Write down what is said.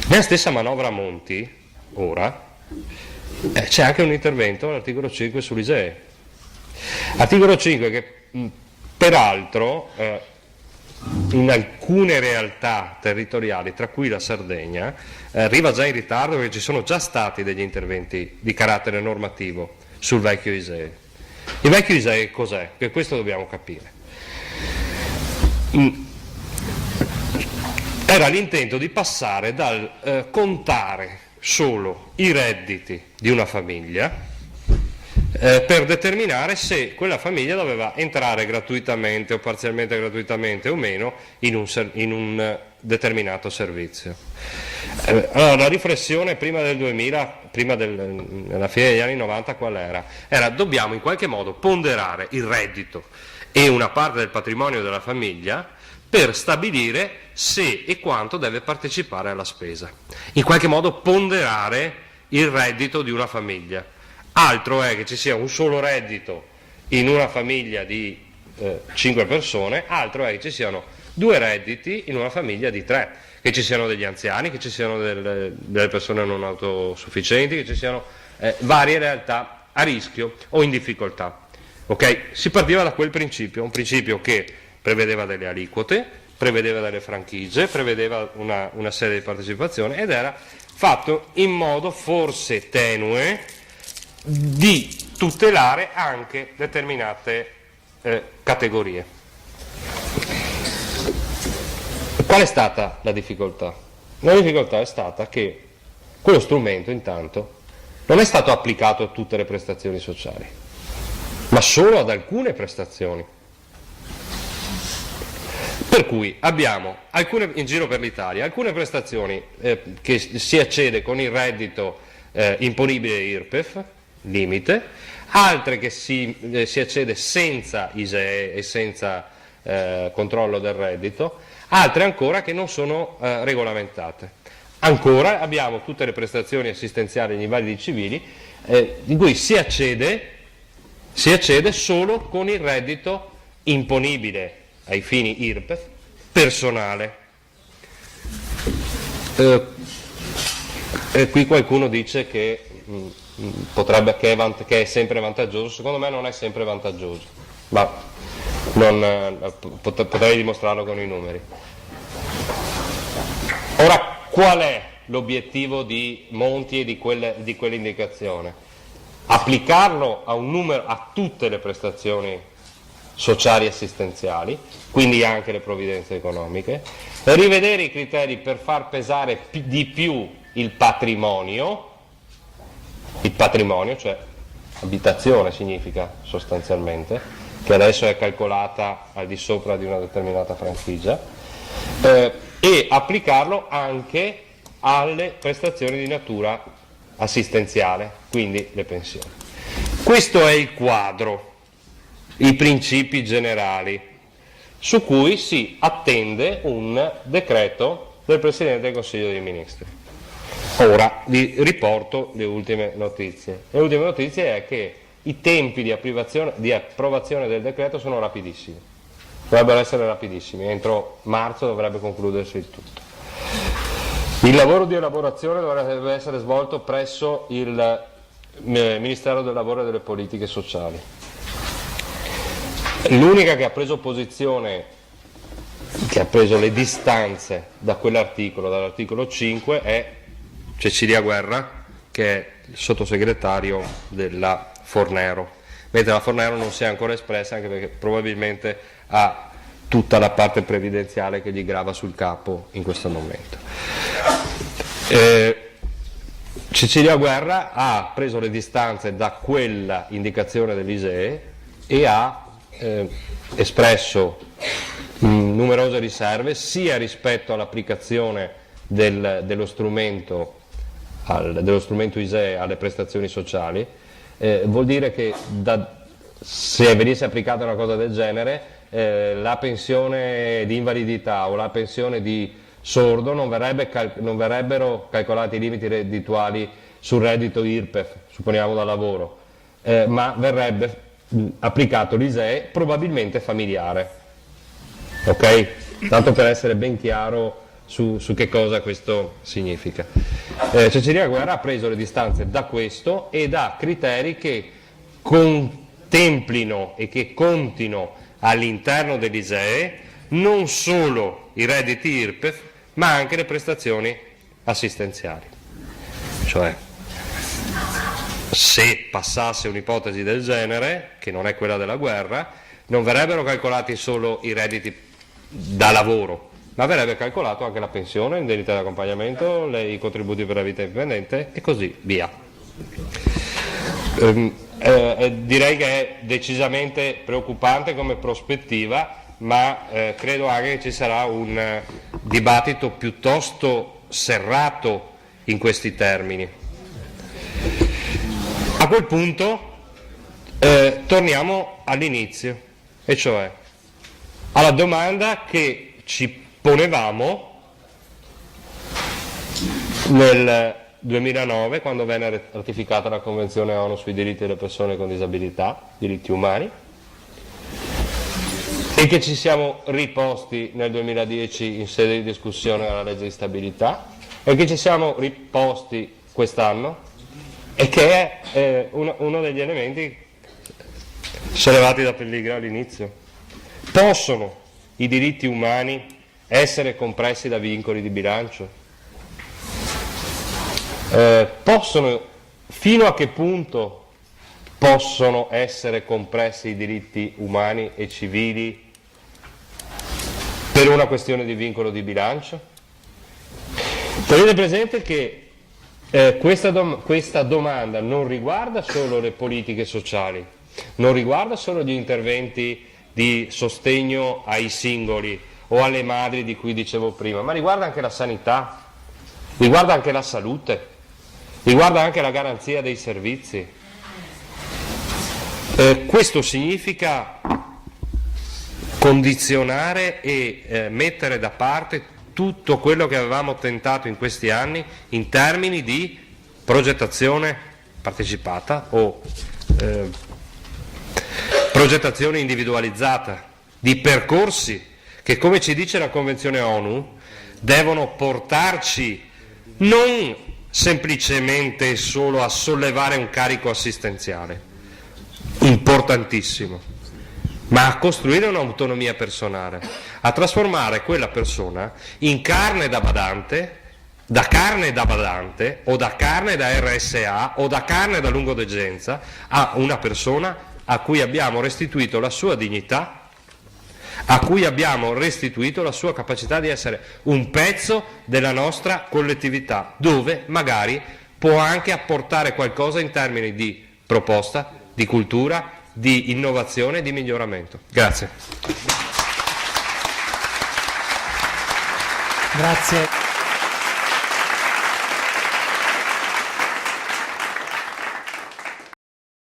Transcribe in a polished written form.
Nella stessa manovra Monti, ora, c'è anche un intervento all'articolo 5 sull'ISEE. Articolo 5 che peraltro in alcune realtà territoriali, tra cui la Sardegna, arriva già in ritardo perché ci sono già stati degli interventi di carattere normativo sul vecchio ISEE. Il vecchio ISEE cos'è? Che questo dobbiamo capire. Era l'intento di passare dal contare solo i redditi di una famiglia per determinare se quella famiglia doveva entrare gratuitamente o parzialmente gratuitamente o meno in un determinato servizio. Allora, la riflessione prima del 2000, nella fine degli anni 90 qual era? Era dobbiamo in qualche modo ponderare il reddito e una parte del patrimonio della famiglia per stabilire se e quanto deve partecipare alla spesa. In qualche modo ponderare il reddito di una famiglia. Altro è che ci sia un solo reddito in una famiglia di 5 persone, altro è che ci siano 2 redditi in una famiglia di 3, che ci siano degli anziani, che ci siano delle persone non autosufficienti, che ci siano varie realtà a rischio o in difficoltà. Okay? Si partiva da quel principio, un principio che prevedeva delle aliquote, prevedeva delle franchigie, prevedeva una serie di partecipazioni ed era fatto in modo forse tenue di tutelare anche determinate categorie. Qual è stata la difficoltà? La difficoltà è stata che quello strumento intanto non è stato applicato a tutte le prestazioni sociali, ma solo ad alcune prestazioni. Per cui abbiamo in giro per l'Italia alcune prestazioni che si accede con il reddito imponibile IRPEF, limite, altre che si accede senza ISEE e senza controllo del reddito, altre ancora che non sono regolamentate. Ancora abbiamo tutte le prestazioni assistenziali agli invalidi civili in cui si accede solo con il reddito imponibile ai fini IRPEF personale. Qui qualcuno dice che che è sempre vantaggioso. Secondo me non è sempre vantaggioso, ma potrei dimostrarlo con i numeri. Ora, qual è l'obiettivo di Monti e di quell'indicazione? Applicarlo a tutte le prestazioni sociali e assistenziali, quindi anche le provvidenze economiche, rivedere i criteri per far pesare di più il patrimonio, cioè abitazione significa sostanzialmente, che adesso è calcolata al di sopra di una determinata franchigia, e applicarlo anche alle prestazioni di natura assistenziale, quindi le pensioni. Questo è il quadro, i principi generali, su cui si attende un decreto del Presidente del Consiglio dei Ministri. Ora vi riporto le ultime notizie. Le ultime notizie è che i tempi di approvazione del decreto sono rapidissimi, dovrebbero essere rapidissimi, entro marzo dovrebbe concludersi il tutto. Il lavoro di elaborazione dovrebbe essere svolto presso il Ministero del Lavoro e delle Politiche Sociali. L'unica che ha preso posizione, che ha preso le distanze da quell'articolo, dall'articolo 5, è Cecilia Guerra, che è il sottosegretario della Fornero, mentre la Fornero non si è ancora espressa, anche perché probabilmente ha tutta la parte previdenziale che gli grava sul capo in questo momento. Cecilia Guerra ha preso le distanze da quella indicazione dell'ISEE e ha espresso numerose riserve sia rispetto all'applicazione dello strumento ISEE alle prestazioni sociali. Vuol dire che se venisse applicata una cosa del genere, la pensione di invalidità o la pensione di sordo non verrebbero calcolati i limiti reddituali sul reddito IRPEF, supponiamo da lavoro, ma verrebbe applicato l'ISEE probabilmente familiare. Ok? Tanto per essere ben chiaro su che cosa questo significa. Cecilia Guerra ha preso le distanze da questo e da criteri che contemplino e che contino all'interno dell'ISEE non solo i redditi IRPEF ma anche le prestazioni assistenziali. Cioè, se passasse un'ipotesi del genere, che non è quella della guerra, non verrebbero calcolati solo i redditi da lavoro, ma verrebbe calcolato anche la pensione, l'indennità di accompagnamento, i contributi per la vita indipendente e così via. Direi che è decisamente preoccupante come prospettiva, ma credo anche che ci sarà un dibattito piuttosto serrato in questi termini. A quel punto torniamo all'inizio, e cioè alla domanda che ci ponevamo nel 2009 quando venne ratificata la Convenzione ONU sui diritti delle persone con disabilità, diritti umani, e che ci siamo riposti nel 2010 in sede di discussione della legge di stabilità e che ci siamo riposti quest'anno e che è uno degli elementi sollevati da Pellegrini all'inizio. Possono i diritti umani essere compressi da vincoli di bilancio? Fino a che punto possono essere compressi i diritti umani e civili per una questione di vincolo di bilancio? Tenete presente che questa domanda non riguarda solo le politiche sociali, non riguarda solo gli interventi di sostegno ai singoli o alle madri di cui dicevo prima, ma riguarda anche la sanità, riguarda anche la salute, riguarda anche la garanzia dei servizi. Questo significa condizionare e mettere da parte tutto quello che avevamo tentato in questi anni in termini di progettazione partecipata o progettazione individualizzata, di percorsi che, come ci dice la Convenzione ONU, devono portarci non semplicemente solo a sollevare un carico assistenziale, importantissimo, ma a costruire un'autonomia personale, a trasformare quella persona in carne da badante, o da carne da RSA o da carne da lungodegenza, a una persona a cui abbiamo restituito la sua dignità, a cui abbiamo restituito la sua capacità di essere un pezzo della nostra collettività, dove magari può anche apportare qualcosa in termini di proposta, di cultura, di innovazione e di miglioramento. Grazie. Grazie.